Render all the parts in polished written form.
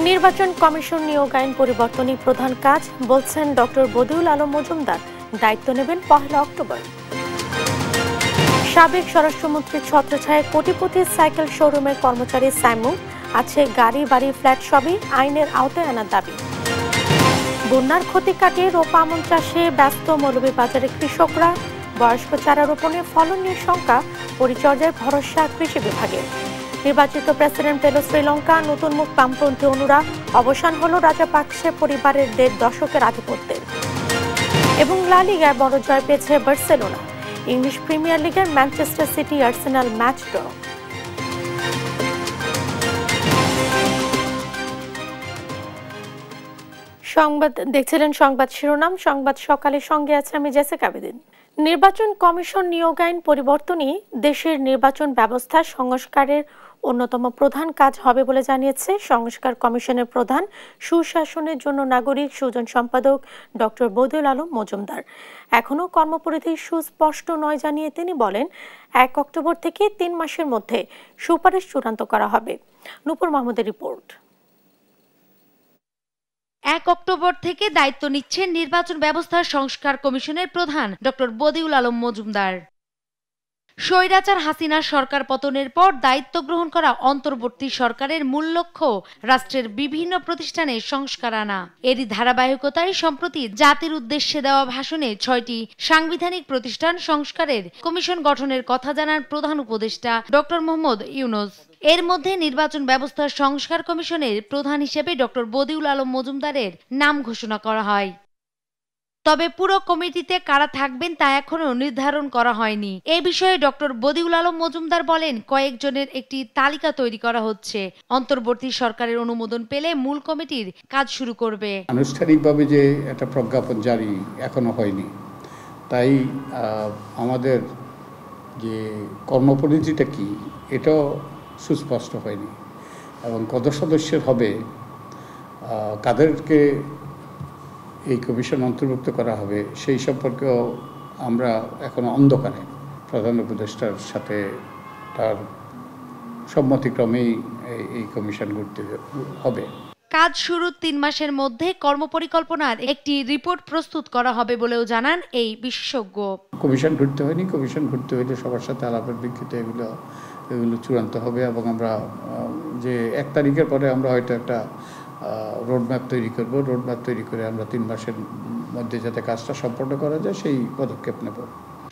নির্বাচন কমিশন নিয়োগ আইন পরিবর্তনই প্রধান কাজ বলছেন ডক্টর বদিউল আলম মজুমদার। দায়িত্ব নেবেন 1 অক্টোবর। সাবেক স্বরাষ্ট্রমন্ত্রীর ছত্রছায়ায় কোটিপতি সাইকেল শোরুমের কর্মচারী সাইমু আছে গাড়ি বাড়ি ফ্ল্যাট সবই আইনের আওতায় আনার দাবি। বন্যার ক্ষতি কাটিয়ে রোপা আমন চাষে ব্যস্ত মৌলভীবাজারের কৃষকরা। বয়স্ক চারা রোপণে ফলন নিয়ে শঙ্কা, পরিচর্যার ভরসা কৃষি বিভাগে। নির্বাচিত প্রেসিডেন্ট পেল শ্রীলঙ্কা, নতুন মুখ বামপন্থী অনুরাগ। অবসান হলো রাজাপাকসে পরিবারের 1.5 দশকের আধিপত্যের। এবং লা লিগায় বড় জয় পেয়েছে বার্সেলোনা। ইংলিশ প্রিমিয়ার লিগের Manchester city Arsenal match draw. সংবাদ দেখছিলেন সংবাদ শিরোনাম। সংবাদ সকালে সঙ্গে আছে আমি জেসিকা বেদিন। নির্বাচন কমিশন নিয়োগ আইন পরিবর্তনই দেশের নির্বাচন ব্যবস্থা সংস্কারের অন্যতম প্রধান কাজ হবে বলে জানিয়েছে সংস্কার কমিশনের প্রধান সুশাসনের জন্য নাগরিক সুজন সম্পাদক ডক্টর বদিউল আলম মজুমদার। এখনও কর্মপরিধি সুস্পষ্ট নয় জানিয়ে তিনি বলেন 1 অক্টোবর থেকে 3 মাসের মধ্যে সুপারিশ চূড়ান্ত করা হবে। নূপুর মাহমুদের রিপোর্ট। 1 অক্টোবর থেকে দায়িত্ব নিচ্ছেন নির্বাচন ব্যবস্থা সংস্কার কমিশনের প্রধান ডক্টর বদিউল আলম মজুমদার। স্বৈরাচার হাসিনার সরকার পতনের পর দায়িত্ব গ্রহণ করা অন্তর্বর্তী সরকারের মূল লক্ষ্য রাষ্ট্রের বিভিন্ন প্রতিষ্ঠানে সংস্কার আনা। এরই ধারাবাহিকতায় সম্প্রতি জাতির উদ্দেশ্যে দেওয়া ভাষণে 6টি সাংবিধানিক প্রতিষ্ঠান সংস্কারের কমিশন গঠনের কথা জানান প্রধান উপদেষ্টা ডক্টর মোহাম্মদ ইউনূস। এর মধ্যে নির্বাচন ব্যবস্থা সংস্কার কমিশনের প্রধান হিসেবে ডক্টর বদিউল আলম মজুমদারের নাম ঘোষণা করা হয়। তবে পুরো কমিটিতে কারা থাকবেন তা এখনো নির্ধারণ করা হয়নি। এ বিষয়ে ডক্টর বদিউল আলম মজুমদার বলেন, কয়েকজনের একটি তালিকা তৈরি করা হচ্ছে। অন্তর্বর্তী সরকারের অনুমোদন পেলে মূল কমিটির কাজ শুরু করবে। আনুষ্ঠানিকভাবে যে একটা প্রজ্ঞাপন জারি এখনো হয়নি, তাই আমাদের যে কর্মপরিধিটা কি এটাও সুস্পষ্ট হয়নি এবং কত সদস্যের হবে, কাদেরকে এই কমিশন অন্তর্ভুক্ত করা হবে সেই সম্পর্কেও আমরা এখনো অন্ধকারে। প্রধান উপদেষ্টার সাথে তার সম্মতিক্রমেই এই কমিশন গঠিত হবে। কাজ শুরুর 3 মাসের মধ্যে কর্মপরিকল্পনার একটি রিপোর্ট প্রস্তুত করা হবে বলেও জানান এই বিশেষজ্ঞ। কমিশন ঘুরতে হয়নি, কমিশন ঘুরতে হইলে সবার সাথে আলাপের ভিত্তিতে এগুলো চূড়ান্ত হবে এবং আমরা যে 1 তারিখের পরে আমরা হয়তো একটা রোডম্যাপ তৈরি করব। রোডম্যাপ তৈরি করে আমরা 3 মাসের মধ্যে যাতে কাজটা সম্পন্ন করা যায় সেই পদক্ষেপ নেব।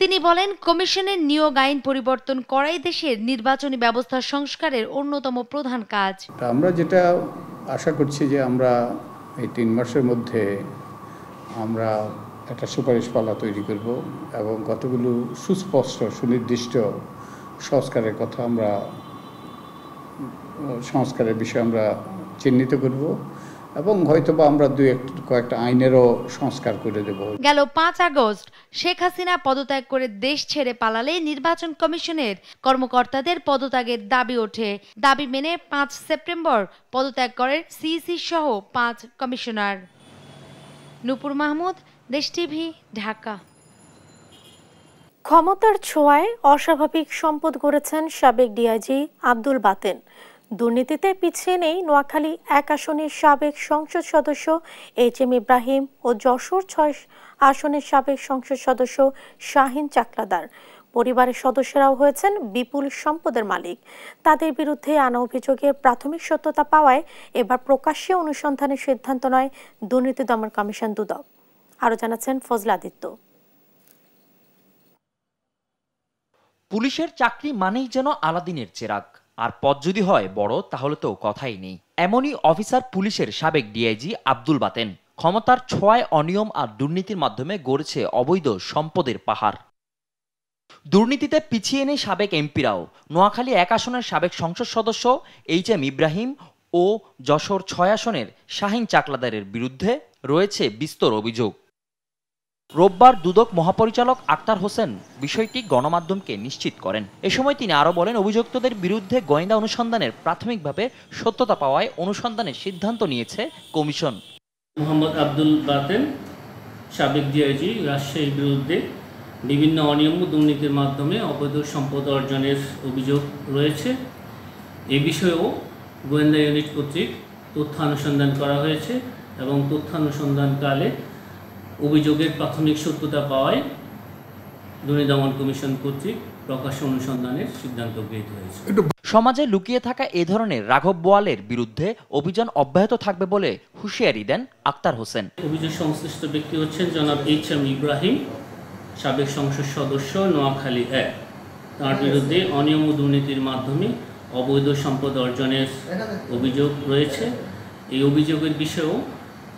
তিনি বলেন, কমিশনের নিয়োগ আইন পরিবর্তন করাই দেশের নির্বাচনী ব্যবস্থা সংস্কারের অন্যতম প্রধান কাজ। আমরা যেটা আশা করছি যে আমরা এই 3 মাসের মধ্যে আমরা একটা সুপারিশ পালা তৈরি করব এবং কতগুলো সুস্পষ্ট সুনির্দিষ্ট সংস্কারের কথা আমরা সংস্কারের বিষয়ে আমরা চিহ্নিত করব এবং হয়তোবা আমরা কয়েকটা আইনেরও সংস্কার করে দেব। গেল 5 আগস্ট শেখ হাসিনা পদত্যাগ করে দেশ ছেড়ে পালালে নির্বাচন কমিশনের কর্মকর্তাদের পদত্যাগের দাবি ওঠে। দাবি মেনে 5 সেপ্টেম্বর পদত্যাগ করেন সিইসি সহ 5 কমিশনার। নূপুর মাহমুদ, দেশ টিভি, ঢাকা। ক্ষমতার ছোঁয়ায় অস্বাভাবিক সম্পদ গড়েছেন সাবেক ডিআইজি আব্দুল বাতেন। দুর্নীতিতে পিছিয়ে নেই নোয়াখালী 1 আসনের সাবেক সংসদ সদস্য HM ইব্রাহিম ও যশোর 6 আসনের সাবেক সংসদ সদস্য শাহিন চাকলাদার। পরিবারের সদস্যরাও হয়েছেন বিপুল সম্পদের মালিক। তাদের বিরুদ্ধে আনা অভিযোগের প্রাথমিক সত্যতা পাওয়ায় এবার প্রকাশ্যে অনুসন্ধানের সিদ্ধান্ত নেয় দুর্নীতি দমন কমিশন দুদক। আরও জানাচ্ছেন ফজলাদিত্য। পুলিশের চাকরি মানেই যেন আলাদিনের চেরাগ, আর পদ যদি হয় বড় তাহলে তো কথাই নেই। এমনই অফিসার পুলিশের সাবেক ডিআইজি আব্দুল বাতেন। ক্ষমতার ছোঁয়ায় অনিয়ম আর দুর্নীতির মাধ্যমে গড়েছে অবৈধ সম্পদের পাহাড়। দুর্নীতিতে পিছিয়ে নেই সাবেক এমপিরাও। নোয়াখালী 1 আসনের সাবেক সংসদ সদস্য HM ইব্রাহিম ও যশোর 6 আসনের শাহিন চাকলাদারের বিরুদ্ধে রয়েছে বিস্তর অভিযোগ। রোববার দুদক মহাপরিচালক আক্তার হোসেন বিষয়টি গণমাধ্যমকে নিশ্চিত করেন। এ সময় তিনি আরও বলেন, অভিযুক্তদের বিরুদ্ধে গোয়েন্দা অনুসন্ধানের প্রাথমিকভাবে সত্যতা পাওয়ায় অনুসন্ধানের সিদ্ধান্ত নিয়েছে কমিশন। মোহাম্মদ আব্দুল বাতেন সাবেক ডিআইজি রাজশাহীর বিরুদ্ধে বিভিন্ন অনিয়ম দুর্নীতির মাধ্যমে অবৈধ সম্পদ অর্জনের অভিযোগ রয়েছে। এ বিষয়েও গোয়েন্দা ইউনিট কর্তৃক তথ্যানুসন্ধান করা হয়েছে এবং তথ্যানুসন্ধানকালে অভিযোগের প্রাথমিক সত্যতা পাওয়ায় দুর্নীতি দমন কমিশন কর্তৃক প্রকাশ্য অনুসন্ধানের সিদ্ধান্ত গৃহীত হয়েছে। সমাজে লুকিয়ে থাকা এ ধরনের রাঘব বোয়ালের বিরুদ্ধে অভিযান অব্যাহত থাকবে বলে হুঁশিয়ারি দেন আক্তার হোসেন। অভিযোগ সংশ্লিষ্ট ব্যক্তি হচ্ছেন জনাব এইচ.এম. ইব্রাহিম, সাবেক সংসদ সদস্য, নোয়াখালী ১। তার বিরুদ্ধে অনিয়ম ও দুর্নীতির মাধ্যমে অবৈধ সম্পদ অর্জনের অভিযোগ রয়েছে। এই অভিযোগের বিষয়েও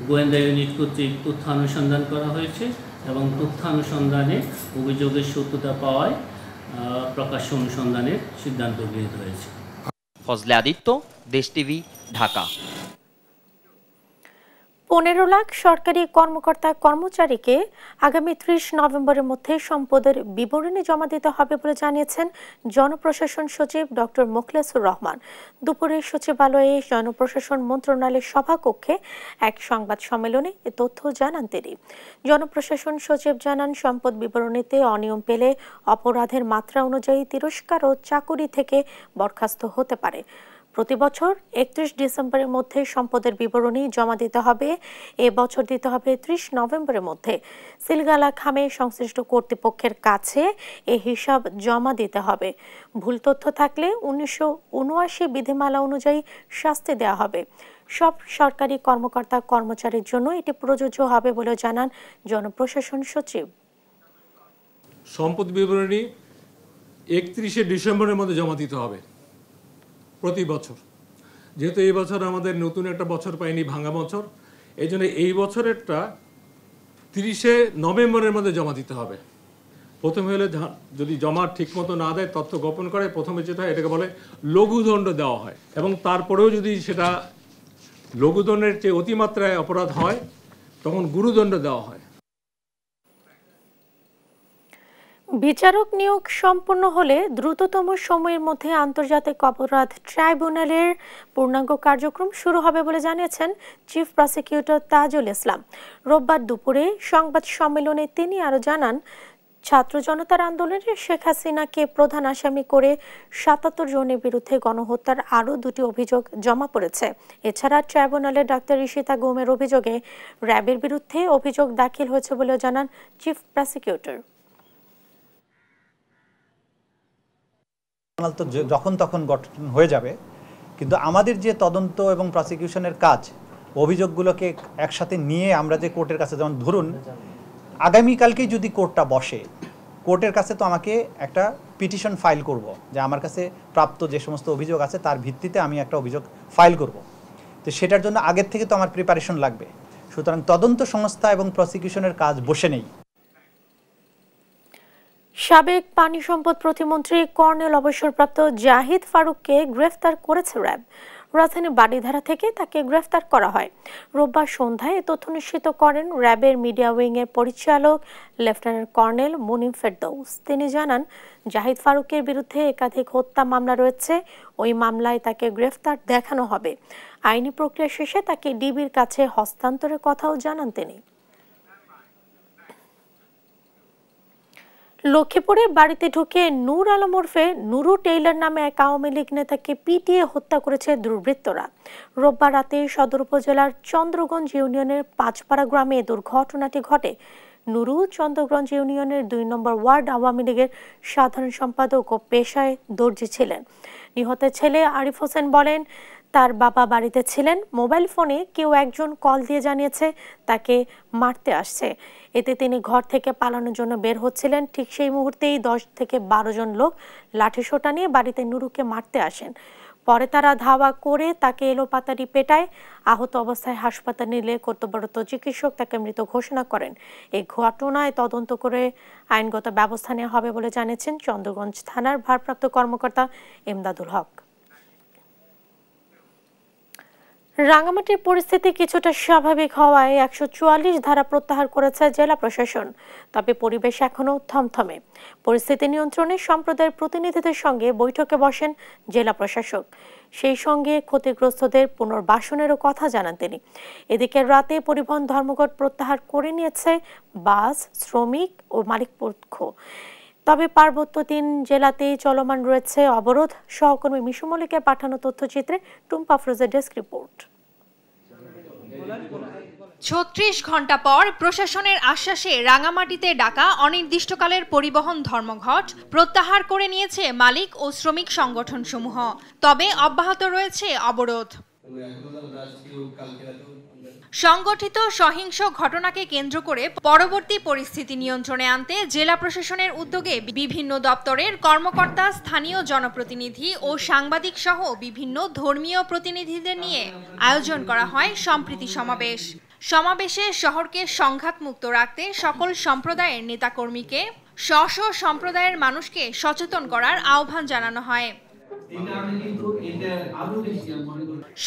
গোয়েন্দা ইউনিট কর্তৃক তথ্যানুসন্ধান করা হয়েছে এবং তথ্যানুসন্ধানে অভিযোগের সত্যতা পাওয়ায় প্রকাশ্য অনুসন্ধানের সিদ্ধান্ত গৃহীত হয়েছে। ফজলে আদিত্য, দেশ টিভি, ঢাকা। 15 লাখ সরকারি কর্মকর্তা কর্মচারীকে আগামী 30 নভেম্বরের মধ্যে সম্পদের বিবরণী জমা দিতে হবে বলে জানিয়েছেন জনপ্রশাসন সচিব ডক্টর মোখলেসুর রহমান। দুপুরে সচিবালয়ে জনপ্রশাসন মন্ত্রণালয়ের সভাকক্ষে এক সংবাদ সম্মেলনে এ তথ্য জানান তিনি। জনপ্রশাসন সচিব জানান, সম্পদ বিবরণীতে অনিয়ম পেলে অপরাধের মাত্রা অনুযায়ী তিরস্কার ও চাকুরি থেকে বরখাস্ত হতে পারে। প্রতি বছর 31 ডিসেম্বরের মধ্যে সম্পদের বিবরণী জমা দিতে হবে। এবছর দিতে হবে 30 নভেম্বরের মধ্যে। সিলগালা খামে সংশ্লিষ্ট কর্তৃপক্ষের কাছে এ হিসাব জমা দিতে হবে। ভুল তথ্য থাকলে 1979 বিধিমালা অনুযায়ী শাস্তি দেওয়া হবে। সব সরকারি কর্মকর্তা কর্মচারীর জন্য এটি প্রযোজ্য হবে বলে জানান জনপ্রশাসন সচিব। সম্পদ বিবরণী 31 ডিসেম্বরের মধ্যে জমা দিতে হবে প্রতি বছর। যেহেতু এই বছর আমাদের নতুন একটা বছর পাইনি, ভাঙা বছর, এই জন্য এই বছরেরটা 30 নভেম্বরের মধ্যে জমা দিতে হবে। প্রথমে হলে যদি জমা ঠিক মতো না দেয়, তথ্য গোপন করে, প্রথমে যেটা হয় এটাকে বলে লঘুদণ্ড দেওয়া হয়, এবং তারপরেও যদি সেটা লঘুদণ্ডের চেয়ে অতিমাত্রায় অপরাধ হয় তখন গুরুদণ্ড দেওয়া হয়। বিচারক নিয়োগ সম্পন্ন হলে দ্রুততম সময়ের মধ্যে আন্তর্জাতিক অপরাধ ট্রাইব্যুনালের পূর্ণাঙ্গ কার্যক্রম শুরু হবে বলে জানিয়েছেন চিফ প্রসিকিউটর তাজুল ইসলাম। রোববার দুপুরে সংবাদ সম্মেলনে তিনি আরও জানান, ছাত্র জনতার আন্দোলনে শেখ হাসিনাকে প্রধান আসামি করে ৭৭ জনের বিরুদ্ধে গণহত্যার আরও 2টি অভিযোগ জমা পড়েছে। এছাড়া ট্রাইব্যুনালে ডাক্তার ইশিতা গুমের অভিযোগে র্যাবের বিরুদ্ধে অভিযোগ দাখিল হয়েছে বলেও জানান চিফ প্রসিকিউটর। তো যখন তখন গঠন হয়ে যাবে, কিন্তু আমাদের যে তদন্ত এবং প্রসিকিউশনের কাজ, অভিযোগগুলোকে একসাথে নিয়ে আমরা যে কোর্টের কাছে, যেমন ধরুন আগামীকালকেই যদি কোর্টটা বসে, কোর্টের কাছে তো আমাকে একটা পিটিশন ফাইল করব যে আমার কাছে প্রাপ্ত যে সমস্ত অভিযোগ আছে তার ভিত্তিতে আমি একটা অভিযোগ ফাইল করব। তো সেটার জন্য আগের থেকে তো আমার প্রিপারেশন লাগবে। সুতরাং তদন্ত সংস্থা এবং প্রসিকিউশনের কাজ বসে নেই। সাবেক পানি সম্পদ প্রতিমন্ত্রী কর্নেল অবসরপ্রাপ্ত জাহিদ ফারুককে গ্রেফতার করেছে র্যাব। রাজধানী বাড়িধারা থেকে তাকে গ্রেফতার করা হয়। রোববার সন্ধ্যায় এ তথ্য নিশ্চিত করেন র্যাবের মিডিয়া উইংয়ের পরিচালক লেফটেন্যান্ট কর্নেল মুনিম ফেরদৌস। তিনি জানান, জাহিদ ফারুকের বিরুদ্ধে একাধিক হত্যা মামলা রয়েছে। ওই মামলায় তাকে গ্রেফতার দেখানো হবে। আইনি প্রক্রিয়া শেষে তাকে ডিবির কাছে হস্তান্তরের কথাও জানান তিনি। লক্ষ্মীপুরে বাড়িতে ঢুকে নূর আলম ওরফে নুরু টেইলর নামে এক আওয়ামী লীগ নেতাকে পিটিয়ে হত্যা করেছে দুর্বৃত্তরা। রোববার রাতে সদর উপজেলার চন্দ্রগঞ্জ ইউনিয়নের পাঁচপাড়া গ্রামে দুর্ঘটনাটি ঘটে। নুরু চন্দ্রগঞ্জ ইউনিয়নের 2 নম্বর ওয়ার্ড আওয়ামী লীগের সাধারণ সম্পাদক ও পেশায় দর্জি ছিলেন। নিহতের ছেলে আরিফ হোসেন বলেন, তার বাবা বাড়িতে ছিলেন। মোবাইল ফোনে কেউ একজন কল দিয়ে জানিয়েছে তাকে মারতে আসছে। এতে তিনি ঘর থেকে পালানোর জন্য বের হচ্ছিলেন। ঠিক সেই মুহূর্তেই 10 থেকে 12 জন লোক লাঠিসোঁটা নিয়ে বাড়িতে নুরুকে মারতে আসেন। পরে তারা ধাওয়া করে তাকে এলোপাতাড়ি পেটায়। আহত অবস্থায় হাসপাতালে নিলে কর্তব্যরত চিকিৎসক তাকে মৃত ঘোষণা করেন। এই ঘটনায় তদন্ত করে আইনগত ব্যবস্থা নেওয়া হবে বলে জানিয়েছেন চন্দ্রগঞ্জ থানার ভারপ্রাপ্ত কর্মকর্তা এমদাদুল হক। রাঙ্গামাটির পরিস্থিতি কিছুটা স্বাভাবিক হওয়ায় 144 ধারা প্রত্যাহার করেছে জেলা প্রশাসন। তবে পরিবেশ এখনো থমথমে। পরিস্থিতি নিয়ন্ত্রণে সম্প্রদায়ের প্রতিনিধিদের সঙ্গে বৈঠকে বসেন জেলা প্রশাসক। সেই সঙ্গে ক্ষতিগ্রস্তদের পুনর্বাসনেরও কথা জানান তিনি। এদিকে রাতে পরিবহন ধর্মঘট প্রত্যাহার করে নিয়েছে বাস, শ্রমিক ও মালিকপক্ষ। তবে পার্বত্য 3 জেলাতেই চলমান রয়েছে অবরোধ। সহকর্মী মিশু মল্লিকের পাঠানো তথ্যচিত্রে টুম্পা ফ্রোজের ডেস্ক রিপোর্ট। 36 ঘন্টা পর প্রশাসনের আশ্বাসে রাঙামাটিতে ডাকা অনির্দিষ্টকালের পরিবহন ধর্মঘট প্রত্যাহার করে নিয়েছে মালিক ও শ্রমিক সংগঠনসমূহ। তবে অব্যাহত রয়েছে অবরোধ। সংগঠিত সহিংস ঘটনাকে কেন্দ্র করে পরবর্তী পরিস্থিতি নিয়ন্ত্রণে আনতে জেলা প্রশাসনের উদ্যোগে বিভিন্ন দপ্তরের কর্মকর্তা, স্থানীয় জনপ্রতিনিধি ও সাংবাদিক সহ বিভিন্ন ধর্মীয় প্রতিনিধিদের নিয়ে আয়োজন করা হয় সম্প্রীতি সমাবেশ। সমাবেশে শহরকে সংঘাতমুক্ত রাখতে সকল সম্প্রদায়ের নেতাকর্মীকে স্ব সম্প্রদায়ের মানুষকে সচেতন করার আহ্বান জানানো হয়।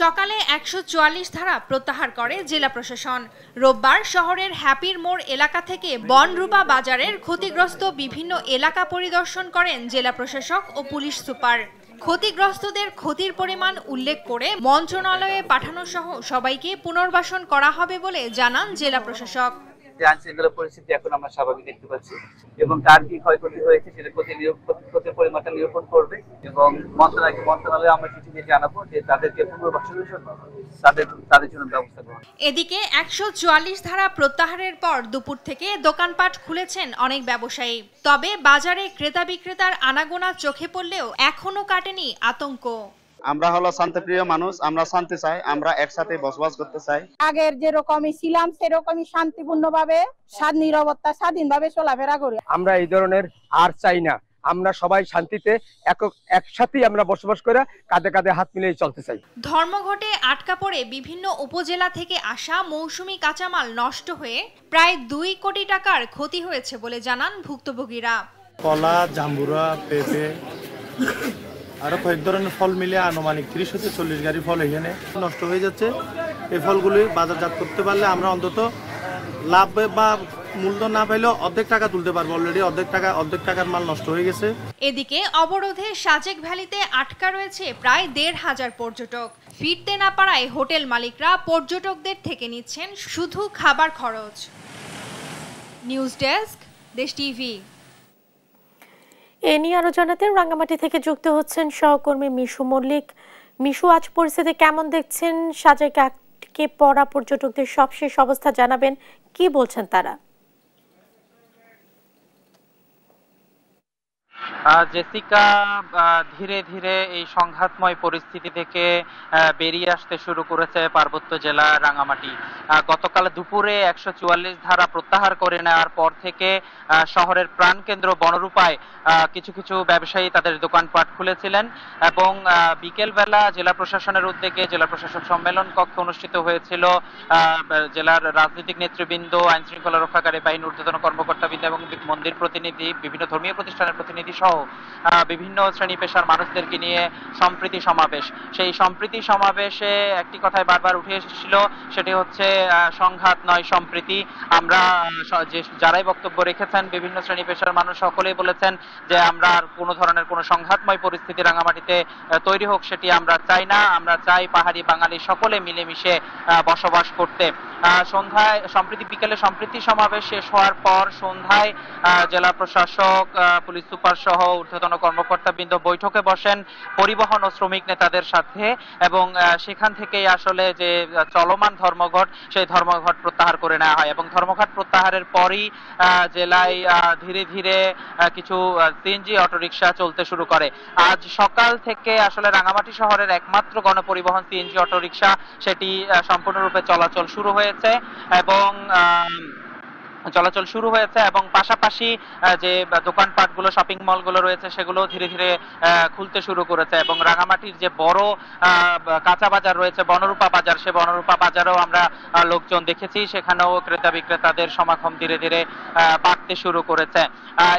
সকালে 144 ধারা প্রত্যাহার করে জেলা প্রশাসন। রোববার শহরের হ্যাপির মোড় এলাকা থেকে বনরূপা বাজারের ক্ষতিগ্রস্ত বিভিন্ন এলাকা পরিদর্শন করেন জেলা প্রশাসক ও পুলিশ সুপার। ক্ষতিগ্রস্তদের ক্ষতির পরিমাণ উল্লেখ করে মন্ত্রণালয়ে পাঠানো সহ সবাইকে পুনর্বাসন করা হবে বলে জানান জেলা প্রশাসক। আইনশৃঙ্খলা পরিস্থিতি এখন আমরা স্বাভাবিক দেখতে পাচ্ছি এবং কার কি ক্ষয়ক্ষতি হয়েছে সেটা ক্ষতির পরিমাণটা নিরূপণ করবে এবং মন্ত্রণালয়ে আমরা চিঠি দিয়ে জানাবো যে তাদেরকে পুনর্বাসনের জন্য তাদের জন্য ব্যবস্থা করবে। এদিকে 144 ধারা প্রত্যাহারের পর দুপুর থেকে দোকানপাট খুলেছেন অনেক ব্যবসায়ী। তবে বাজারে ক্রেতা বিক্রেতার আনাগোনা চোখে পড়লেও এখনো কাটেনি আতঙ্ক। আমরা হলো শান্তিপ্রিয় মানুষ, আমরা শান্তি চাই, আমরা একসাথে বসবাস করতে চাই। আগের যেরকমই ছিলাম সেরকমই শান্তিপূর্ণভাবে নীরবতা স্বাধীনভাবে চলাফেরা করি। আমরা এই ধরনের আর চাই না। আমরা সবাই শান্তিতে একসাথে আমরা বসবাস করে কাঁধে কাঁধে হাত মিলিয়ে চলতে চাই। ধর্মঘটে আটকা পড়ে বিভিন্ন উপজেলা থেকে আসা মৌসুমী কাঁচামাল নষ্ট হয়ে প্রায় 2 কোটি টাকার ক্ষতি হয়েছে বলে জানান ভুক্তভোগীরা। কলা, জাম্বুরা, পেঁপে আরো কয়েক ধরনের ফল মিলে আনুমানিক 30 থেকে 40 গাড়ি ফল এখানে নষ্ট হয়ে যাচ্ছে। এই ফলগুলি বাজারজাত করতে পারলে আমরা অন্তত লাভ বা মূলধন না পাইলেও অর্ধেক টাকা তুলতে পারবো। অলরেডি অর্ধেক টাকার মাল নষ্ট হয়ে গেছে। এদিকে অবরোধে সাজেক ভ্যালিতে আটকা রয়েছে প্রায় 1,500 পর্যটক। ফিরতে না পারায় হোটেল মালিকরা পর্যটকদের থেকে নিচ্ছেন শুধু খাবার খরচ। নিউজ ডেস্ক, দেশ টিভি। এ নিয়ে আরো জানাতে রাঙ্গামাটি থেকে যুক্ত হচ্ছেন সহকর্মী মিশু মল্লিক। মিশু, আজ পরিস্থিতি কেমন দেখছেন? সাজেকে আটকে পড়া পর্যটকদের সবশেষ অবস্থা জানাবেন, কি বলছেন তারা? জেসিকা, ধীরে ধীরে এই সংঘাতময় পরিস্থিতি থেকে বেরিয়ে আসতে শুরু করেছে পার্বত্য জেলা রাঙ্গামাটি। গতকাল দুপুরে 144 ধারা প্রত্যাহার করে নেওয়ার পর থেকে শহরের প্রাণকেন্দ্র বনরূপায় কিছু কিছু ব্যবসায়ী তাদের দোকানপাট খুলেছিলেন এবং বিকেলবেলা জেলা প্রশাসনের উদ্যোগে জেলা প্রশাসক সম্মেলন কক্ষ অনুষ্ঠিত হয়েছিল। জেলার রাজনৈতিক নেতৃবৃন্দ, আইন শৃঙ্খলা রক্ষাকারী বাহিনীর ঊর্ধ্বতন কর্মকর্তাবৃন্দ এবং মন্দির প্রতিনিধি, বিভিন্ন ধর্মীয় প্রতিষ্ঠানের প্রতিনিধি সহ বিভিন্ন শ্রেণী পেশার মানুষদেরকে নিয়ে সম্প্রীতি সমাবেশ। সেই সম্প্রীতি সমাবেশে একটি কথাই বারবার উঠে এসেছিল, সেটি হচ্ছে সংঘাত নয় সম্প্রীতি। আমরা যারাই বক্তব্য রেখেছেন বিভিন্ন শ্রেণী পেশার মানুষ সকলেই বলেছেন যে আমরা আর কোনো ধরনের কোনো সংঘাতময় পরিস্থিতি রাঙ্গামাটিতে তৈরি হোক সেটি আমরা চাই না। আমরা চাই পাহাড়ি বাঙালি সকলে মিলেমিশে বসবাস করতে। সন্ধ্যায় বিকেলে সম্প্রীতি সমাবেশ শেষ হওয়ার পর সন্ধ্যায় জেলা প্রশাসক, পুলিশ সুপার সহ ঊর্ধ্বতন কর্মকর্তাবৃন্দ বৈঠকে বসেন পরিবহন ও শ্রমিক নেতাদের সাথে এবং সেখান থেকেই আসলে যে চলমান ধর্মঘট, সেই ধর্মঘট প্রত্যাহার করে নেওয়া হয় এবং ধর্মঘট প্রত্যাহারের পরই জেলায় ধীরে ধীরে কিছু সিএনজি অটোরিকশা চলতে শুরু করে। আজ সকাল থেকে আসলে রাঙ্গামাটি শহরের একমাত্র গণপরিবহন সিএনজি অটোরিকশা সেটি সম্পূর্ণরূপে চলাচল শুরু হয়েছে এবং পাশাপাশি যে দোকানপাটগুলো, শপিং মলগুলো রয়েছে সেগুলো ধীরে ধীরে খুলতে শুরু করেছে এবং রাঙ্গামাটির যে বড় কাঁচা বাজার রয়েছে বনরূপা বাজার, সে বনরূপা বাজারেও আমরা লোকজন দেখেছি, সেখানেও ক্রেতা বিক্রেতাদের সমাগম ধীরে ধীরে বাড়তে শুরু করেছে।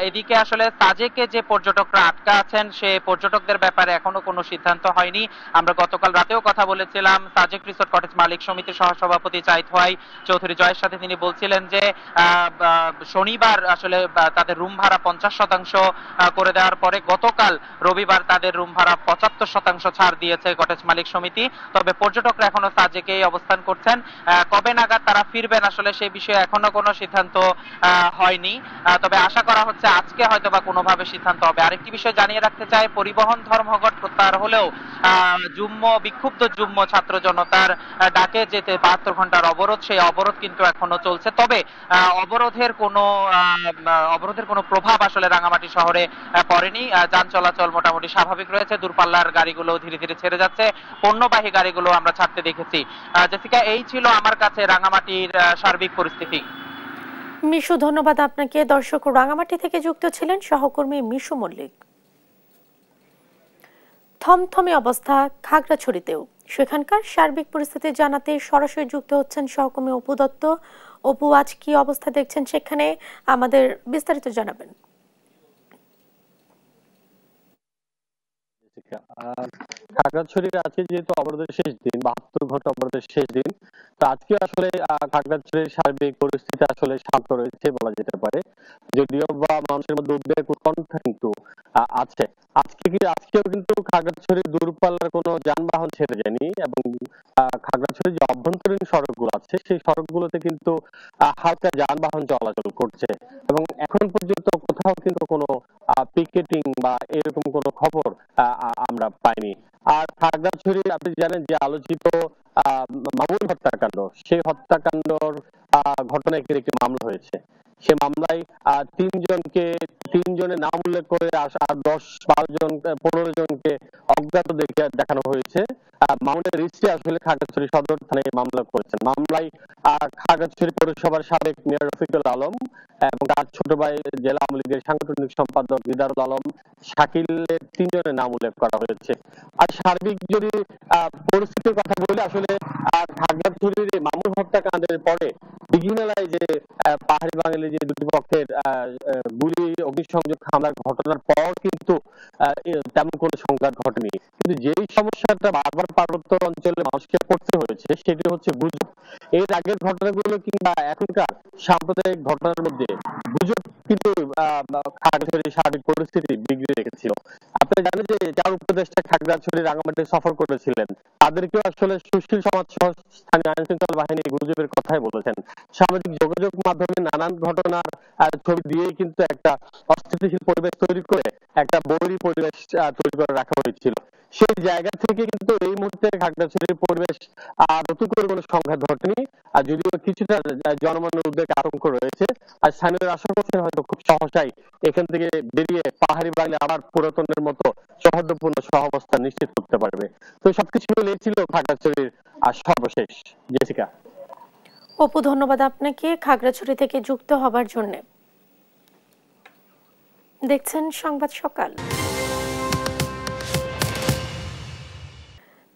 এদিকে আসলে সাজেকে যে পর্যটকরা আটকা আছেন সে পর্যটকদের ব্যাপারে এখনো কোনো সিদ্ধান্ত হয়নি। আমরা গতকাল রাতেও কথা বলেছিলাম সাজেক রিসোর্ট কটেজ মালিক সমিতির সহসভাপতি চাইথোয়াই চৌধুরী জয়ের সাথে। তিনি বলছিলেন যে শনিবার আসলে তাদের রুম ভাড়া 50% করে দেওয়ার পরে গতকাল রবিবার তাদের রুম ভাড়া 75% ছাড় দিয়েছে কটেজ মালিক সমিতি। তবে পর্যটকরা এখনো সাজেকেই অবস্থান করছেন। কবে নাগাদ তারা ফিরবেন আসলে সেই বিষয়ে এখনো কোনো সিদ্ধান্ত হয়নি, তবে আশা করা হচ্ছে আজকে হয়তো বা কোনোভাবে সিদ্ধান্ত হবে। আরেকটি বিষয় জানিয়ে রাখতে চাই, পরিবহন ধর্মঘট প্রত্যাহার হলেও বিক্ষুব্ধ যুগ্ম ছাত্র জনতার ডাকে যে 72 ঘন্টার অবরোধ, সেই অবরোধ কিন্তু এখনো চলছে। তবে অবরোধের কোনো প্রভাব আসলে রাঙামাটি শহরে পড়েনি। যান চলাচল মোটামুটি স্বাভাবিক রয়েছে। দূরপাল্লার গাড়িগুলো ধীরে ধীরে ছেড়ে যাচ্ছে, পণ্যবাহী গাড়িগুলো আমরা ছাড়তে দেখেছি। জেসিকা, এই ছিল আমার কাছে রাঙামাটির সার্বিক পরিস্থিতি। মিশু, ধন্যবাদ আপনাকে। দর্শক, রাঙামাটি থেকে যুক্ত ছিলেন সহকর্মী মিশু মল্লিক। থমথমে অবস্থা খাগড়াছড়িতেও, সেখানকার সার্বিক পরিস্থিতি জানাতে সরাসরি যুক্ত হচ্ছেন সহকর্মী অপু দত্ত। অপু, আজ কি অবস্থা দেখছেন সেখানে, আমাদের বিস্তারিত জানাবেন। খাগড়াছড়ির আজকে যেহেতু অবরোধের শেষ দিন, 72 ঘন্টা অবরোধের শেষ দিন, তো আজকে আসলে খাগড়াছড়ির সার্বিক পরিস্থিতি আসলে শান্ত রয়েছে বলা যেতে পারে, যদিও বা মানুষের মধ্যে উদ্বেগ উৎকণ্ঠা কিন্তু আছে। আজকেও কিন্তু খাগড়াছড়ির দূরপাল্লার কোনো যানবাহন ছেড়ে যায়নি এবং খাগড়াছড়ির যে অভ্যন্তরীণ সড়কগুলো আছে সেই সড়কগুলোতে কিন্তু হালকা যানবাহন চলাচল করছে এবং এখন পর্যন্ত কোথাও কিন্তু কোনো পিকেটিং বা এরকম কোনো খবর আমরা পাইনি। আর খাগড়াছড়ি আপনি জানেন যে আলোচিত মামুন হত্যাকাণ্ড, সেই হত্যাকাণ্ডর ঘটনায় একটি মামলা হয়েছে। সে মামলায় তিনজনের নাম উল্লেখ করে 10-12 জনকে অজ্ঞাত দেখানো হয়েছে। মামলার রিস্টে আসলে খাগড়াছড়ি সদর থানায় মামলা করেছেন। মামলায় খাগড়াছড়ি পৌরসভার সাবেক মেয়র রফিকুল আলম এবং তার ছোট ভাই জেলা আওয়ামী লীগের সাংগঠনিক সম্পাদক দিদারুল আলম শাকিলের 3 জনের নাম উল্লেখ করা হয়েছে। আর সার্বিক যদি পরিস্থিতির কথা বলি, আসলে খাগড়াছড়ির মামুন হত্যাকাণ্ডের পরে দিঘিনালায় যে পাহাড়ি বাঙালি যে দুটি পক্ষের গুলি অগ্নিসংযোগ হামলার ঘটনার পর কিন্তু তেমন কোনো সংঘাত ঘটেনি, কিন্তু যেই সমস্যাটা বারবার পার্বত্য অঞ্চলে মানুষকে পড়তে হয়েছে সেটি হচ্ছে গুজব। এর আগের ঘটনাগুলো কিংবা এখনকার সাম্প্রদায়িক ঘটনার মধ্যে গুজব কিন্তু খাগড়াছড়ির সার্বিক পরিস্থিতি বিগড়ে রেখেছিল। আপনারা জানেন যে 4 উপদেষ্টা খাগড়াছড়ি রাঙামাটি সফর করেছিলেন, তাদেরকেও আসলে সুশীল সমাজ সহ স্থানীয় আইন শৃঙ্খলা বাহিনী গুজবের কথাই বলেছেন। সামাজিক যোগাযোগ মাধ্যমে নানান ঘটনার ছবি দিয়েই কিন্তু একটা অস্থিতিশীল পরিবেশ তৈরি করে একটা বৈরী পরিবেশ তৈরি করে রাখা হয়েছিল। সেই জায়গা থেকে কিন্তু এই মুহূর্তে খাগড়াছড়ির পরিবেশ নতুন করে কোনো সংঘাত ঘটেনি, আর যদিও কিছুটা জনমনের উদ্বেগ আতঙ্ক রয়েছে। আর স্থানীয়রা আশা করছেন হয়তো খুব সহসাই এখান থেকে বেরিয়ে পাহাড়ি বাঙালি আবার পুরাতনের মতো সৌহার্দ্যপূর্ণ সহাবস্থান নিশ্চিত করতে পারবে। তো সবকিছু মিলে ছিল খাগড়াছড়ির সর্বশেষ। জেসিকা। অপু, ধন্যবাদ আপনাকে খাগড়াছড়ি থেকে যুক্ত হবার জন্য। দেখছেন সংবাদ সকাল।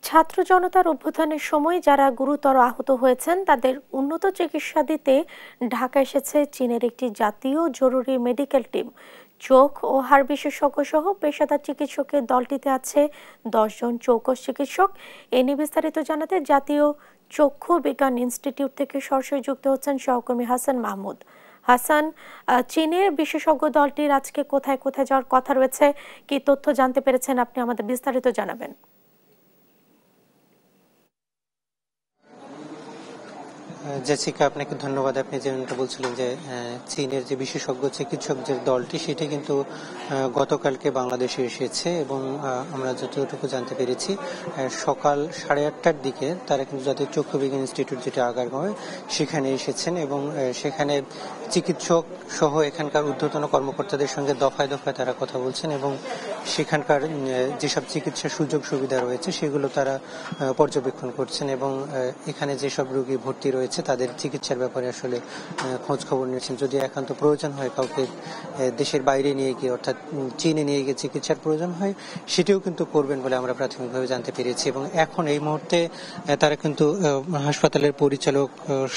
ছাত্র জনতার অভ্যুত্থানের সময় যারা গুরুতর আহত হয়েছেন তাদের উন্নত চিকিৎসা দিতে ঢাকা এসেছে চীনের একটি জাতীয় জরুরি মেডিকেল টিম। চোখ ও হাড় বিশেষজ্ঞ সহ পেশাদার চিকিৎসকের দলটিতে আছে 10 জন চৌকস চিকিৎসক। এ নিয়ে বিস্তারিত জানাতে জাতীয় চক্ষু বিজ্ঞান ইনস্টিটিউট থেকে সরাসরি যুক্ত হচ্ছেন সহকর্মী হাসান মাহমুদ। হাসান, চীনের বিশেষজ্ঞ দলটির আজকে কোথায় কোথায় যাওয়ার কথা রয়েছে, কি তথ্য জানতে পেরেছেন আপনি আমাদের বিস্তারিত জানাবেন। জেসিকা, আপনাকে ধন্যবাদ। আপনি যেমনটা বলছিলেন যে চীনের যে বিশেষজ্ঞ চিকিৎসক যে দলটি সেটা কিন্তু গতকালকে বাংলাদেশে এসেছে এবং আমরা যতটুকু জানতে পেরেছি সকাল 8:30টার দিকে তারা কিন্তু জাতীয় চক্ষু বিজ্ঞান ইনস্টিটিউট যেটা আগারগাঁওয়ে সেখানে এসেছেন এবং সেখানে চিকিৎসক সহ এখানকার ঊর্ধ্বতন কর্মকর্তাদের সঙ্গে দফায় দফায় তারা কথা বলছেন এবং সেখানকার যেসব চিকিৎসার সুযোগ সুবিধা রয়েছে সেগুলো তারা পর্যবেক্ষণ করছেন এবং এখানে যেসব রোগী ভর্তি রয়েছে তাদের চিকিৎসার ব্যাপারে আসলে খোঁজ খবর নিয়েছেন। যদি একান্ত প্রয়োজন হয় কাউকে দেশের বাইরে নিয়ে গিয়ে অর্থাৎ চীনে নিয়ে গিয়ে চিকিৎসার প্রয়োজন হয় সেটিও কিন্তু করবেন বলে আমরা প্রাথমিকভাবে জানতে পেরেছি এবং এখন এই মুহূর্তে তারা কিন্তু হাসপাতালের পরিচালক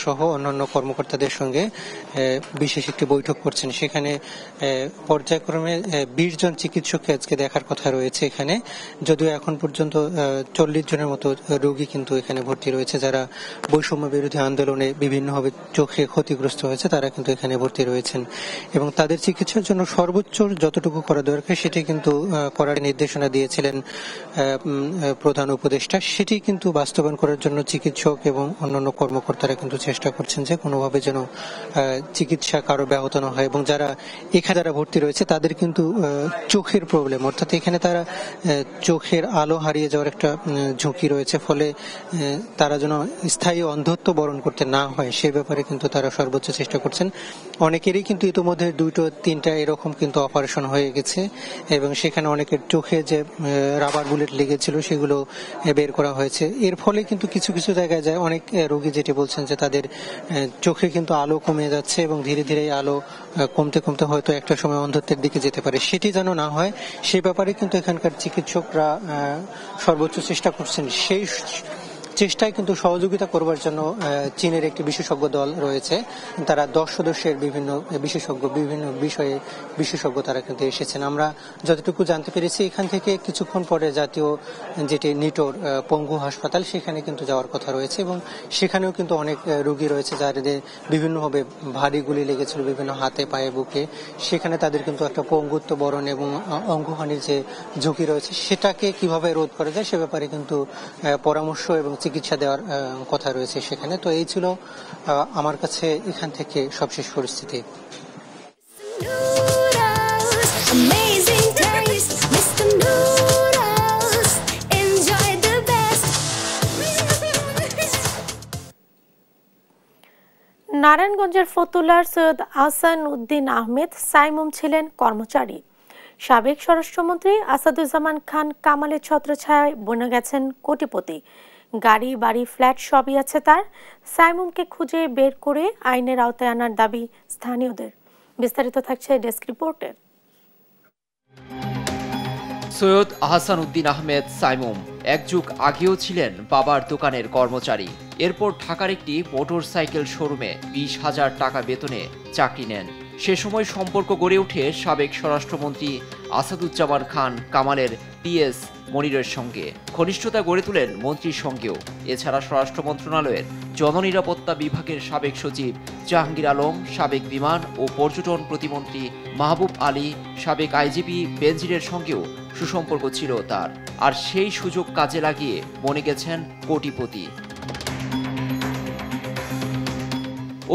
সহ অন্যান্য কর্মকর্তাদের সঙ্গে বিশেষ একটি বৈঠক করছেন। সেখানে পর্যায়ক্রমে 20 জন চিকিৎসককে আজকে দেখার কথা রয়েছে এখানে, যদিও এখন পর্যন্ত 40 জনের মতো রোগী কিন্তু এখানে ভর্তি রয়েছে যারা বৈষম্য বিরোধী আন্দোলনে বিভিন্নভাবে চোখে ক্ষতিগ্রস্ত হয়েছে, তারা কিন্তু এখানে ভর্তি রয়েছেন এবং তাদের চিকিৎসার জন্য সর্বোচ্চ যতটুকু করা দরকার সেটি কিন্তু করার নির্দেশনা দিয়েছিলেন প্রধান উপদেষ্টা। সেটি কিন্তু বাস্তবায়ন করার জন্য চিকিৎসক এবং অন্যান্য কর্মকর্তারা কিন্তু চেষ্টা করছেন যে কোনোভাবে যেন চিকিৎসা কারো ব্যাহত না হয় এবং যারা ভর্তি রয়েছে তাদের কিন্তু চোখের প্রবলেম অর্থাৎ এখানে তারা চোখের আলো হারিয়ে যাওয়ার একটা ঝুঁকি রয়েছে, ফলে তারা যেন স্থায়ী অন্ধত্ব বরণ করতে না হয় সে ব্যাপারে কিন্তু তারা সর্বোচ্চ চেষ্টা করছেন। অনেকেরই কিন্তু ইতিমধ্যে 2-3টা এরকম কিন্তু অপারেশন হয়ে গেছে এবং সেখানে অনেকের চোখে যে রাবার বুলেট লেগেছিল সেগুলো বের করা হয়েছে। এর ফলে কিন্তু কিছু কিছু জায়গায় যায় অনেক রোগী যেটি বলছেন যে তাদের চোখে কিন্তু আলো কমে যাচ্ছে এবং ধীরে ধীরে আলো কমতে কমতে হয়তো একটা সময় অন্ধত্বের দিকে যেতে পারে, সেটি যেন না হয় সেই ব্যাপারে কিন্তু এখানকার চিকিৎসকরা সর্বোচ্চ চেষ্টা করছেন। সেই চেষ্টায় কিন্তু সহযোগিতা করবার জন্য চীনের একটি বিশেষজ্ঞ দল রয়েছে, তারা 10 সদস্যের বিভিন্ন বিষয়ে বিশেষজ্ঞ তারা কিন্তু এসেছেন। আমরা যতটুকু জানতে পেরেছি এখান থেকে কিছুক্ষণ পরে জাতীয় যেটি নিটোর পঙ্গু হাসপাতাল সেখানে কিন্তু যাওয়ার কথা রয়েছে এবং সেখানেও কিন্তু অনেক রোগী রয়েছে যাদের বিভিন্নভাবে ভারী গুলি লেগেছিল বিভিন্ন হাতে পায়ে বুকে, সেখানে তাদের কিন্তু একটা পঙ্গুত্ব বরণ এবং অঙ্গহানির যে ঝুঁকি রয়েছে সেটাকে কিভাবে রোধ করা যায় সে ব্যাপারে কিন্তু পরামর্শ এবং চিকিৎসা দেওয়ার কথা রয়েছে সেখানে। তো এই ছিল আমার কাছে এখান থেকে সবশেষ পরিস্থিতি। নারায়ণগঞ্জের ফতুল্লার সৈয়দ আহসান উদ্দিন আহমেদ সাইমুম ছিলেন কর্মচারী। সাবেক স্বরাষ্ট্রমন্ত্রী আসাদুজ্জামান খান কামালের ছত্রছায়ায় বনে গেছেন কোটিপতি। গাড়ি বাড়ি ফ্ল্যাট সবই আছে তার। সাইমুমকে খুঁজে বের করে আইনের আওতায় আনার দাবি স্থানীয়দের। বিস্তারিত থাকছে ডেস্ক রিপোর্টে। সৈয়দ আহসান উদ্দিন আহমেদ সাইমুম এক যুগ আগেও ছিলেন বাবার দোকানের কর্মচারী। এরপর ঢাকার একটি মোটরসাইকেল শোরুমে 20,000 টাকা বেতনে চাকরি নেন। সে সময় সম্পর্ক গড়ে ওঠে সাবেক স্বরাষ্ট্রমন্ত্রী আসাদুজ্জামান খান কামালের পিএস মনিরের সঙ্গে। ঘনিষ্ঠতা গড়ে তোলেন মন্ত্রীর সঙ্গেও। এছাড়া স্বরাষ্ট্র মন্ত্রণালয়ের জননিরাপত্তা বিভাগের সাবেক সচিব জাহাঙ্গীর আলম, সাবেক বিমান ও পর্যটন প্রতিমন্ত্রী মাহবুব আলী, সাবেক আইজিপি বেনজিরের সঙ্গেও সুসম্পর্ক ছিল তার। আর সেই সুযোগ কাজে লাগিয়ে বনে গেছেন কোটিপতি।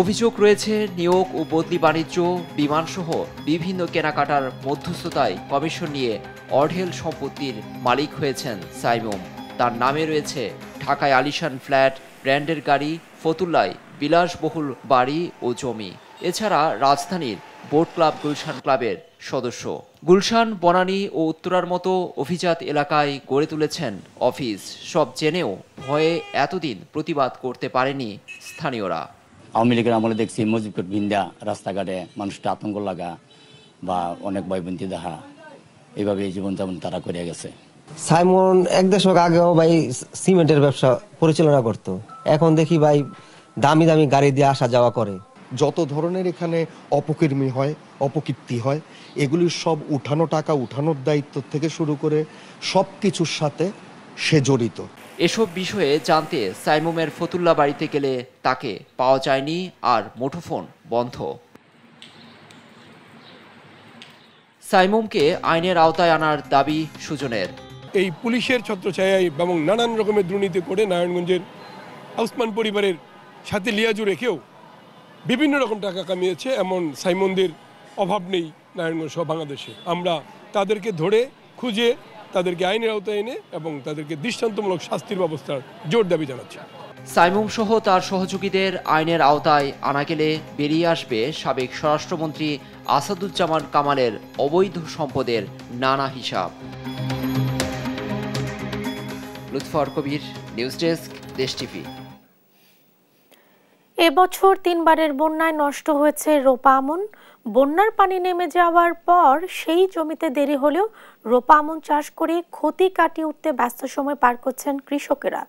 অভিযোগ রয়েছে নিয়োগ ও বদলি বাণিজ্য, বিমানসহ বিভিন্ন কেনাকাটার মধ্যস্থতায় কমিশন নিয়ে অঢেল সম্পত্তির মালিক হয়েছেন সাইমুম। তার নামে রয়েছে ঢাকায় আলিশান ফ্ল্যাট, ব্র্যান্ডের গাড়ি, ফতুল্লায় বিলাসবহুল বাড়ি ও জমি। এছাড়া রাজধানীর বোট ক্লাব গুলশান ক্লাবের সদস্য। গুলশান, বনানী ও উত্তরার মতো অভিজাত এলাকায় গড়ে তুলেছেন অফিস। সব জেনেও ভয়ে এতদিন প্রতিবাদ করতে পারেনি স্থানীয়রা। আওয়ামী লীগের আমলে দেখছি মজিবকট ভিন্দা রাস্তাঘাটে মানুষটা আতঙ্ক লাগা বা অনেক ভয়ভীতি দেখা, এইভাবে জীবনযাপন তারা করে গেছে। সাইমন 1 দশক আগেও ভাই সিমেন্টের ব্যবসা পরিচালনা করত, এখন দেখি ভাই দামি দামি গাড়ি দিয়ে আসা যাওয়া করে। যত ধরনের এখানে অপকর্মী হয়, অপকীর্তি হয়, এগুলির সব উঠানো টাকা উঠানোর দায়িত্ব থেকে শুরু করে সব কিছুর সাথে সে জড়িত। এসব বিষয়ে জানতে সাইমুমের ফতুল্লা বাড়িতে গেলে তাকে পাওয়া যায়নি, আর মুঠোফোন বন্ধ। সাইমুমকে আইনের আওতায় আনার দাবি সুজনের। এই পুলিশের ছত্রছায়ায় এবং নানান রকমের দুর্নীতি করে নারায়ণগঞ্জের ওসমান পরিবারের সাথে লিয়াজু রেখেও বিভিন্ন রকম টাকা কামিয়েছে এমন সাইমনদের অভাব নেই নারায়ণগঞ্জ সহ বাংলাদেশে। আমরা তাদেরকে ধরে খুঁজে তাদেরকে আইনের আওতায় এনে এবং তাদেরকে দৃষ্টান্তমূলক শাস্তির ব্যবস্থার জোর দাবি জানাচ্ছি। সাইমুম সহ তার সহযোগীদের আইনের আওতায় আনা গেলে বেরিয়ে আসবে সাবেক স্বরাষ্ট্রমন্ত্রী আসাদুজ্জামান কামালের অবৈধ সম্পদের নানা হিসাব। লুৎফর কবির, নিউজ ডেস্ক, দেশ টিভি। এবছর 3 বারের বন্যায় নষ্ট হয়েছে রোপা আমন। বন্যার পানি নেমে যাওয়ার পর সেই জমিতে দেরি হলেও রোপা আমন চাষ করে ক্ষতি কাটিয়ে উঠতে ব্যস্ত সময় পার করছেন কৃষকেরা।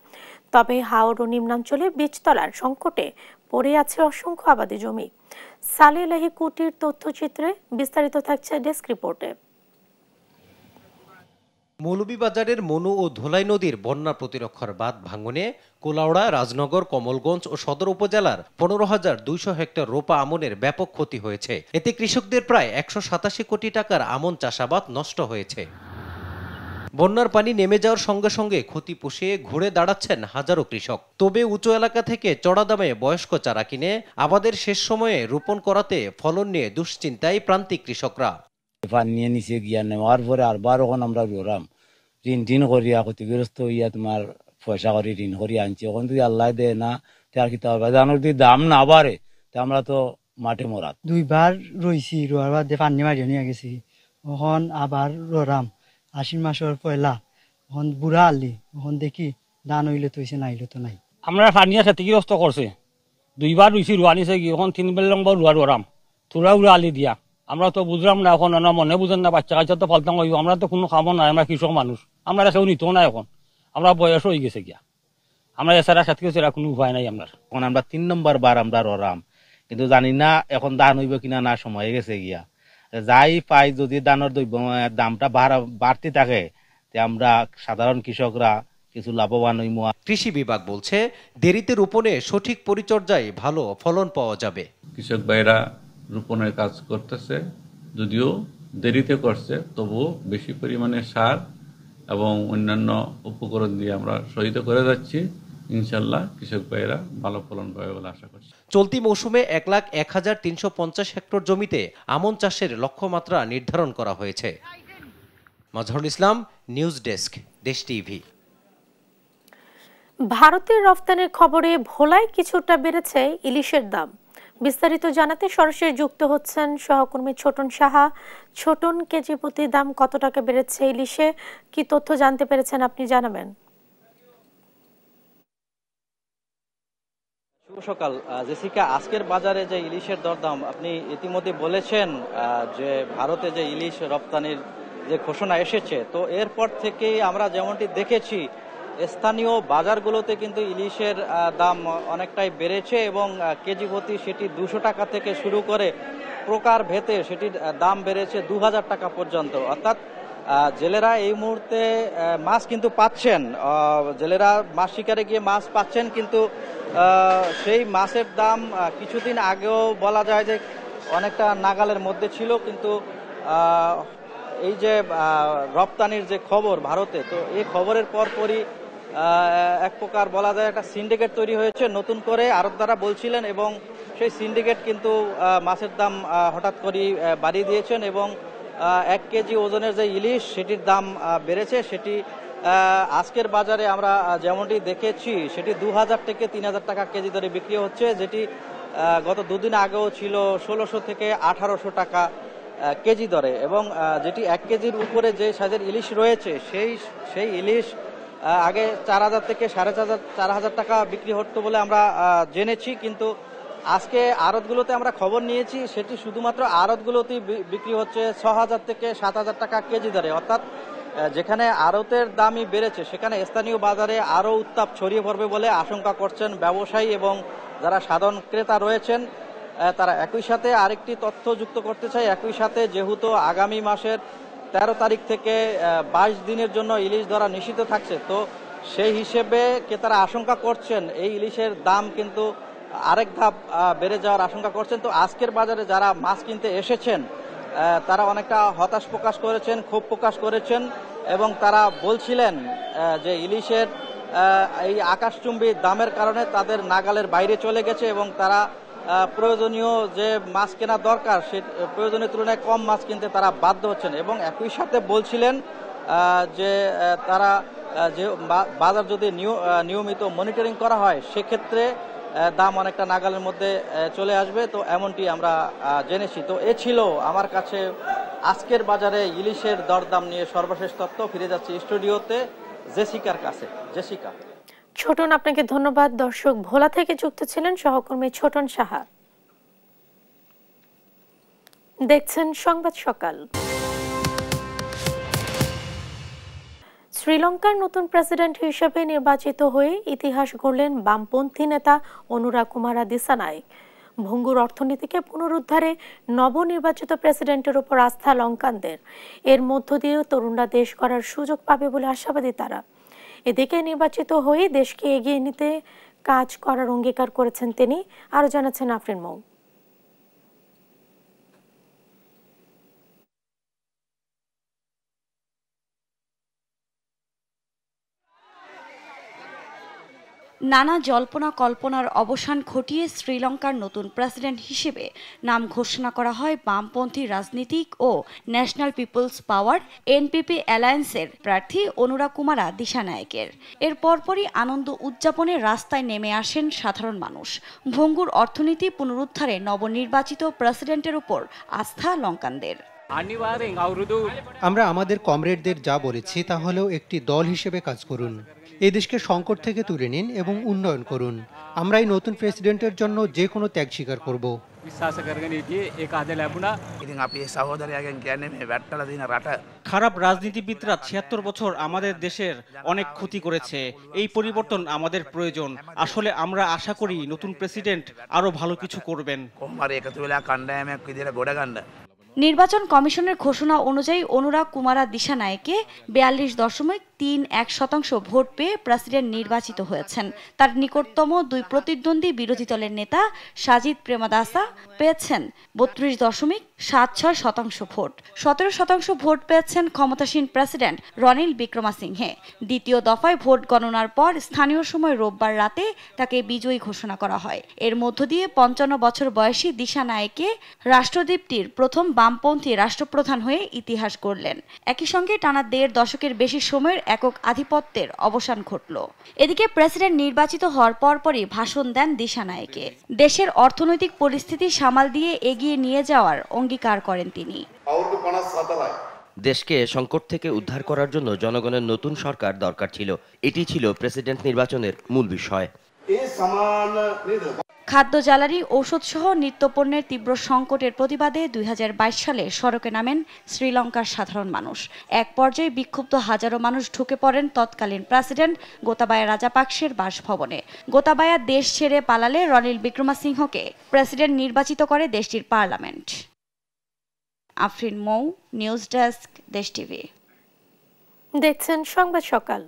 তবে হাওড় ও নিম্নাঞ্চলে বীজতলার সংকটে পড়ে আছে অসংখ্য আবাদি জমি। সালেলাহি কুটির তথ্যচিত্রে বিস্তারিত থাকছে ডেস্ক রিপোর্টে। মৌলভীবাজারের মনু ও ধোলাই নদীর বন্যা প্রতিরক্ষার বাঁধ ভাঙনে কোলাউড়া, রাজনগর, কমলগঞ্জ ও সদর উপজেলার 15,200 হেক্টর রোপা আমনের ব্যাপক ক্ষতি হয়েছে। এতে কৃষকদের প্রায় 187 কোটি টাকার আমন চাষাবাদ নষ্ট হয়েছে। বন্যার পানি নেমে যাওয়ার সঙ্গে সঙ্গে ক্ষতি পুষিয়ে ঘুরে দাঁড়াচ্ছেন হাজারো কৃষক। তবে উঁচু এলাকা থেকে চড়া দামে বয়স্ক চারা কিনে আবাদের শেষ সময়ে রোপণ করাতে ফলন নিয়ে দুশ্চিন্তায় প্রান্তিক কৃষকরা। পানি নিয়ে নিচে গিয়া নেওয়ার পরে আরবার ওখানে আমরা রোরাম ঋণ করিয়া ক্ষতিগ্রস্ত হইয়া তোমার পয়সা করে ঋণ করিয়া আনছি। ওখান যদি আল্লাহ দেয় না তার কি ধানের যদি দাম না বাড়ে তা আমরা তো মাঠে মরা। 2 বার রইছি, রোয়ার বাদে পানি মারিয়া নিয়ে গেছি, ওখান আবার রোরাম আশ্বিন মাসের পয়লা, ওখান বুড়া আলি, ওখান দেখি ধান হইলে তো হইছে, না হইলে তো নাই। আমরা পানিয়া ক্ষতিগ্রস্ত করছে, 2 বার রুইছি রোয়া নিছে কি, এখন 3 বেল লম্বা রোয়ারাম তোরা উড়া আলি দিয়া। আমরা তো বুঝলাম না এখন, আমরা মনে বুঝেন না, বাচ্চা কাচ্চা তো ফালতাম হইব, আমরা তো কোনো খাবো না, আমরা কৃষক মানুষ, আমরা কেউ নিত না এখন, আমরা বয়স হয়ে গেছে গিয়া, আমরা এছাড়া সাথে এছাড়া কোনো উপায় নাই আমরা। এখন আমরা 3 নম্বর বার আমরা ররাম, কিন্তু জানি না এখন ধান হইব কিনা, না সময় গেছে গিয়া। যাই পাই যদি ধানের দামটা বাড়তে থাকে তে আমরা সাধারণ কৃষকরা কিছু লাভবান হইব। কৃষি বিভাগ বলছে দেরিতে রোপণে সঠিক পরিচর্যায় ভালো ফলন পাওয়া যাবে। কৃষক ভাইরা রোপণের কাজ করতেছে, যদিও দেরিতে করছে, তবুও বেশি পরিমাণে সার এবং অন্যান্য উপকরণ দিয়ে আমরা সহায়তা করে যাচ্ছি। ইনশাল্লাহ কৃষক ভাইরা ভালো ফলন পাবে বলে আশা করছি। চলতি মৌসুমে 1,01,350 হেক্টর জমিতে আমন চাষের লক্ষ্যমাত্রা নির্ধারণ করা হয়েছে। মাজহারুল ইসলাম, নিউজ ডেস্ক, দেশ টিভি। ভারতের রফতানির খবরে ভোলায় কিছুটা বেড়েছে ইলিশের দাম। বিস্তারিত জানাতে সরাসরি যুক্ত হচ্ছেন সহকর্মী ছোটন সাহা। ছোটন, কেজি প্রতি দাম কত টাকা বেড়েছে ইলিশে, কি তথ্য জানতে পেরেছেন আপনি জানাবেন? শুভ সকাল জেসিকা। আজকের বাজারে যে ইলিশের দরদাম আপনি ইতিমধ্যে বলেছেন যে ভারতে যে ইলিশ রপ্তানির যে ঘোষণা এসেছে, তো এরপর থেকেই আমরা যেমনটি দেখেছি স্থানীয় বাজারগুলোতে কিন্তু ইলিশের দাম অনেকটাই বেড়েছে এবং কেজি প্রতি সেটি 200 টাকা থেকে শুরু করে প্রকার ভেদে সেটির দাম বেড়েছে 2000 টাকা পর্যন্ত। অর্থাৎ জেলেরা এই মুহূর্তে মাছ কিন্তু পাচ্ছেন, জেলেরা মাছ শিকারে গিয়ে মাছ পাচ্ছেন, কিন্তু সেই মাছের দাম কিছুদিন আগেও বলা যায় যে অনেকটা নাগালের মধ্যে ছিল, কিন্তু এই যে রপ্তানির যে খবর ভারতে, তো এই খবরের পরপরই এক প্রকার বলা যায় একটা সিন্ডিকেট তৈরি হয়েছে নতুন করে, আড়তদাররা বলছিলেন, এবং সেই সিন্ডিকেট কিন্তু মাছের দাম হঠাৎ করেই বাড়িয়ে দিয়েছেন এবং 1 কেজি ওজনের যে ইলিশ সেটির দাম বেড়েছে। সেটি আজকের বাজারে আমরা যেমনটি দেখেছি সেটি 2000 থেকে 3000 টাকা কেজি দরে বিক্রি হচ্ছে, যেটি গত দুদিন আগেও ছিল 1600 থেকে 1800 টাকা কেজি দরে, এবং যেটি 1 কেজির উপরে যে সাইজের ইলিশ রয়েছে সেই ইলিশ আগে 4000 থেকে 4500 টাকা বিক্রি হতো বলে আমরা জেনেছি, কিন্তু আজকে আড়তগুলোতে আমরা খবর নিয়েছি সেটি শুধুমাত্র আড়তগুলোতেই বিক্রি হচ্ছে 6000 থেকে 7000 টাকা কেজি দরে। অর্থাৎ যেখানে আড়তের দামই বেড়েছে সেখানে স্থানীয় বাজারে আরও উত্তাপ ছড়িয়ে পড়বে বলে আশঙ্কা করছেন ব্যবসায়ী এবং যারা সাধারণ ক্রেতা রয়েছেন তারা। একই সাথে আরেকটি তথ্য যুক্ত করতে চাই, একই সাথে যেহেতু আগামী মাসের 13 তারিখ থেকে 22 দিনের জন্য ইলিশ ধরা নিষিদ্ধ থাকছে, তো সেই হিসেবে ক্রেতারা আশঙ্কা করছেন এই ইলিশের দাম কিন্তু আরেক ধাপ বেড়ে যাওয়ার আশঙ্কা করছেন। তো আজকের বাজারে যারা মাছ কিনতে এসেছেন তারা অনেকটা হতাশ প্রকাশ করেছেন, ক্ষোভ প্রকাশ করেছেন, এবং তারা বলছিলেন যে ইলিশের এই আকাশচুম্বী দামের কারণে তাদের নাগালের বাইরে চলে গেছে এবং তারা প্রয়োজনীয় যে মাছ কেনা দরকার সে প্রয়োজনীয় তুলনায় কম মাছ কিনতে তারা বাধ্য হচ্ছেন। এবং একই সাথে বলছিলেন যে তারা যে বাজার যদি নিয়মিত মনিটরিং করা হয় সেক্ষেত্রে দাম অনেকটা নাগালের মধ্যে চলে আসবে, তো এমনটি আমরা জেনেছি। তো এ ছিল আমার কাছে আজকের বাজারে ইলিশের দরদাম নিয়ে সর্বশেষ তথ্য। ফিরে যাচ্ছি স্টুডিওতে জেসিকার কাছে। জেসিকা। ছোটন, আপনাকে ধন্যবাদ। দর্শক, ভোলা থেকে যুক্ত ছিলেন সহকর্মী ছোটন সাহা। দেখছেন সংবাদ সকাল। শ্রীলঙ্কার নতুন প্রেসিডেন্ট হিসেবে নির্বাচিত হয়ে ইতিহাস গড়লেন বামপন্থী নেতা অনুরা কুমারা দিসানায়ক। ভঙ্গুর অর্থনীতিকে পুনরুদ্ধারে নবনির্বাচিত প্রেসিডেন্টের উপর আস্থা লঙ্কানদের। এর মধ্য দিয়ে তরুণরা দেশ গড়ার সুযোগ পাবে বলে আশাবাদী তারা। এদিকে নির্বাচিত হয়ে দেশকে এগিয়ে নিতে কাজ করার অঙ্গীকার করেছেন তিনি। আরো জানাচ্ছেন আফরিন মৌ। নানা জল্পনা কল্পনার অবসান ঘটিয়ে শ্রীলঙ্কার নতুন প্রেসিডেন্ট হিসেবে নাম ঘোষণা করা হয় বামপন্থী রাজনীতিক ও ন্যাশনাল পিপলস পাওয়ার এনপিপি অ্যালায়েন্সের প্রার্থী অনুরা কুমারা দিশানায়েকের। এর পরপরই আনন্দ উদযাপনে রাস্তায় নেমে আসেন সাধারণ মানুষ। ভঙ্গুর অর্থনীতি পুনরুদ্ধারে নবনির্বাচিত প্রেসিডেন্টের উপর আস্থা লঙ্কানদের। আমরা আমাদের কমরেডদের যা বলেছি তা হলেও একটি দল হিসেবে কাজ করুন, এই দেশকে সংকট থেকে তুলে নিন এবং উন্নয়ন করুন। আমরা এই নতুন প্রেসিডেন্টের জন্য যে কোনো ত্যাগ স্বীকার করব। খারাপ রাজনীতিবিদরা ৭৬ বছর আমাদের দেশের অনেক ক্ষতি করেছে। এই পরিবর্তন আমাদের প্রয়োজন। আসলে আমরা আশা করি নতুন প্রেসিডেন্ট আরো ভালো কিছু করবেন। নির্বাচন কমিশনের ঘোষণা অনুযায়ী অনুরা কুমারা দিশানায়েকে 42.31% ভোট পেয়ে প্রেসিডেন্ট নির্বাচিত হয়েছেন। তার নিকটতম দুই প্রতিদ্বন্দ্বী বিরোধী দলের নেতা সাজিদ প্রেমাদাসা পেয়েছেন 32.76% ভোট। 17% ভোট পেয়েছেন ক্ষমতাসীন প্রেসিডেন্ট রনিল বিক্রমাসিংহে। দ্বিতীয় দফায় ভোট গণনার পর স্থানীয় সময় রোববার রাতে তাকে বিজয়ী ঘোষণা করা হয়। এর মধ্য দিয়ে 55 বছর বয়সী দিশানায়েকে রাষ্ট্রদ্বীপটির প্রথম বামপন্থী রাষ্ট্রপ্রধান হয়ে ইতিহাস গড়লেন। একই সঙ্গে টানা 1.5 দশকের বেশি সময়ের একক আধিপত্যের অবসান ঘটল। এদিকে প্রেসিডেন্ট নির্বাচিত হওয়ার পরপরই ভাষণ দেন দিশানায়েকে। দেশের অর্থনৈতিক পরিস্থিতি সামাল দিয়ে এগিয়ে নিয়ে যাওয়ার অঙ্গীকার করেন তিনি। দেশকে সংকট থেকে উদ্ধার করার জন্য জনগণের নতুন সরকার দরকার ছিল। এটি ছিল প্রেসিডেন্ট নির্বাচনের মূল বিষয়। খাদ্য, জ্বালানি, ঔষধ সহ নিত্যপণ্যের তীব্র সংকটের প্রতিবাদে 2022 সালে সড়কে নামেন শ্রীলঙ্কার সাধারণ মানুষ। এক পর্যায়ে বিক্ষুব্ধ হাজারো মানুষ ঢুকে পড়েন তৎকালীন প্রেসিডেন্ট গোতাবায়া রাজাপাকসের বাসভবনে। গোতাবায়া দেশ ছেড়ে পালালে রনিল বিক্রমাসিংহকে প্রেসিডেন্ট নির্বাচিত করে দেশটির পার্লামেন্ট। আফরিন মৌ, নিউজ ডেস্ক, দেশ টিভি। দেখছেন সংবাদ সকাল।